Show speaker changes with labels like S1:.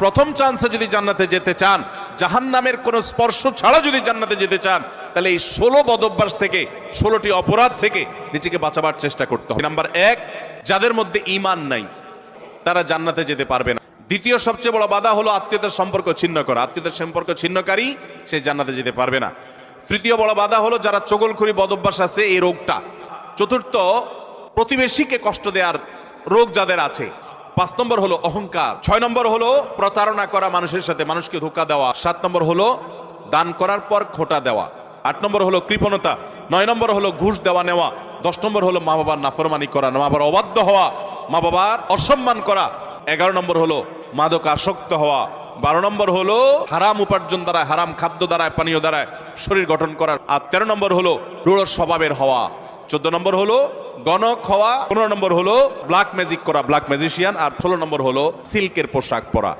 S1: প্রথম চান্সে যদি জান্নাতে যেতে চান, জাহান্নামের কোন স্পর্শ ছাড়া যদি জান্নাতে যেতে চান, তাহলে এই 16 বদঅভ্যাস থেকে, 16টি অপরাধ থেকে নিজেকে বাঁচাবার চেষ্টা করতে হবে। নাম্বার 1, যাদের মধ্যে ঈমান নাই তারা জান্নাতে যেতে পারবে না। দ্বিতীয় সবচেয়ে বড় বাধা হলো আত্মীয়তার সম্পর্ক ছিন্ন করা। আত্মীয়তার সম্পর্ক ছিন্নকারী সে জান্নাতে যেতে পারবে না। তৃতীয় বড় বাধা হলো যারা চগলখড়ি বদঅভ্যাস আছে, এই রোগটা। চতুর্থ, প্রতিবেশীকে কষ্ট দেওয়ার রোগ যাদের আছে। 5 নম্বর হলো অহংকার। 6 নম্বর হলো প্রতারণা করা, মানুষের সাথে মানুষকে ধোঁকা দেওয়া। 7 নম্বর হলো দান করার পর খোঁটা দেওয়া। 8 নম্বর হলো কৃপণতা। 9 নম্বর হলো ঘুষ দেওয়া নেওয়া। 10 নম্বর হলো মা বাবার নাফরমানি করা, মা বাবার অবাধ্য হওয়া, মা বাবার অসম্মান করা। 11 নম্বর হলো মাদক আসক্ত হওয়া। 12 নম্বর হলো হারাম উপার্জন দ্বারা, হারাম খাদ্য দ্বারা, পানীয় দ্বারা শরীর গঠন করার। আর 13 নম্বর হলো রূঢ় স্বভাবের হওয়া। 14 নম্বর হলো গণক হওয়া। 15 নম্বর হলো ব্ল্যাক ম্যাজিক করা, ব্ল্যাক ম্যাজিশিয়ান। আর 16 নম্বর হলো সিল্কের পোশাক পরা।